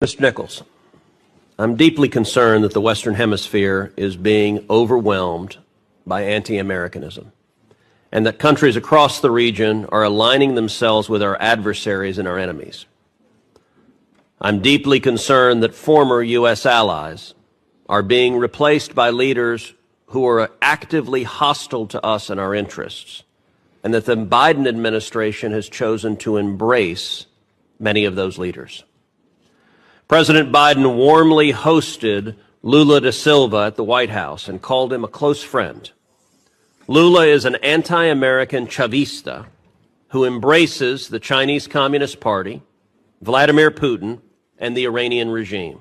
Mr. Nichols, I'm deeply concerned that the Western Hemisphere is being overwhelmed by anti-Americanism, and that countries across the region are aligning themselves with our adversaries and our enemies. I'm deeply concerned that former U.S. allies are being replaced by leaders who are actively hostile to us and our interests, and that the Biden administration has chosen to embrace many of those leaders. President Biden warmly hosted Lula da Silva at the White House and called him a close friend. Lula is an anti-American Chavista who embraces the Chinese Communist Party, Vladimir Putin, and the Iranian regime.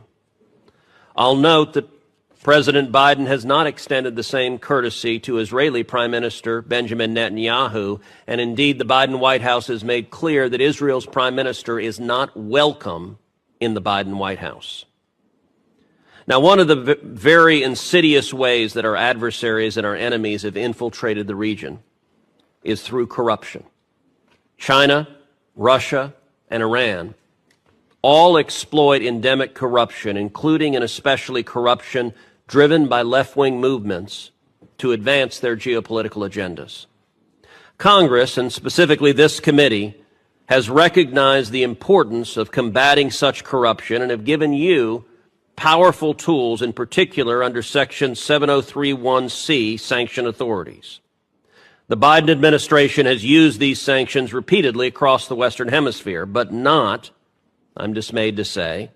I'll note that President Biden has not extended the same courtesy to Israeli Prime Minister Benjamin Netanyahu, and indeed the Biden White House has made clear that Israel's Prime Minister is not welcome in the Biden White House. Now, one of the very insidious ways that our adversaries and our enemies have infiltrated the region is through corruption. China, Russia, and Iran all exploit endemic corruption, including and especially corruption driven by left-wing movements to advance their geopolitical agendas. Congress, and specifically this committee, has recognized the importance of combating such corruption and have given you powerful tools, in particular under Section 7031C, sanction authorities. The Biden administration has used these sanctions repeatedly across the Western Hemisphere, but not, I'm dismayed to say,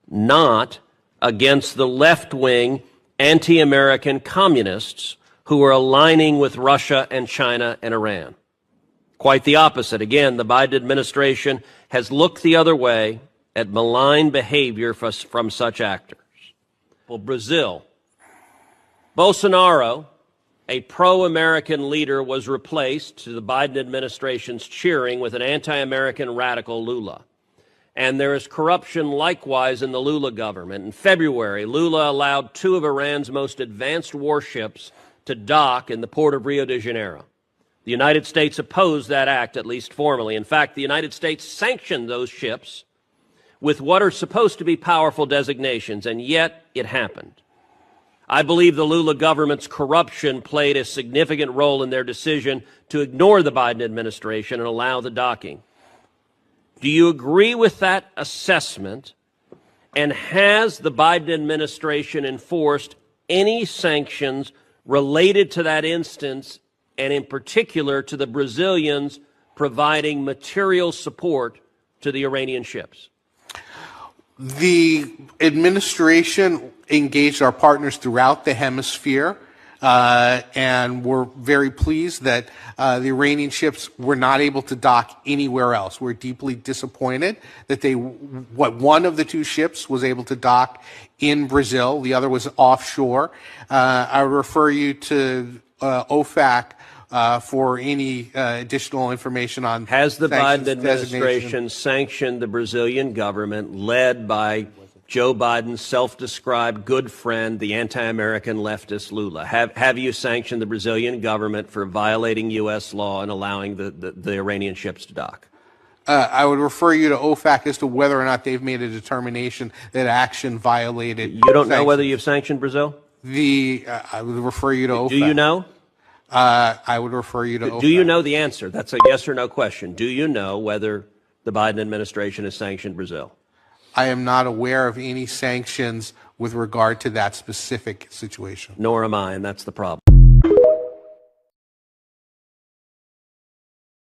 not against the left-wing anti-American communists who are aligning with Russia and China and Iran. Quite the opposite. Again, the Biden administration has looked the other way at malign behavior from such actors. Well, Brazil. Bolsonaro, a pro-American leader, was replaced, to the Biden administration's cheering, with an anti-American radical Lula. And there is corruption likewise in the Lula government. In February, Lula allowed 2 of Iran's most advanced warships to dock in the port of Rio de Janeiro. The United States opposed that act, at least formally. In fact, the United States sanctioned those ships with what are supposed to be powerful designations, and yet it happened. I believe the Lula government's corruption played a significant role in their decision to ignore the Biden administration and allow the docking. Do you agree with that assessment? And has the Biden administration enforced any sanctions related to that instance, and in particular to the Brazilians providing material support to the Iranian ships? The administration engaged our partners throughout the hemisphere, and we're very pleased that the Iranian ships were not able to dock anywhere else. We're deeply disappointed that one of the 2 ships was able to dock in Brazil. The other was offshore. I would refer you to OFAC for any additional information on. Has the Biden administration sanctioned the Brazilian government, led by Joe Biden's self-described good friend, the anti-American leftist Lula? Have you sanctioned the Brazilian government for violating U.S. law and allowing the Iranian ships to dock? I would refer you to OFAC as to whether or not they've made a determination that action violated. You don't know whether you've sanctioned Brazil? I would refer you to OFAC. Do you know? I would refer you to OFAC. Do you know the answer? That's a yes or no question. Do you know whether the Biden administration has sanctioned Brazil? I am not aware of any sanctions with regard to that specific situation. Nor am I, and that's the problem.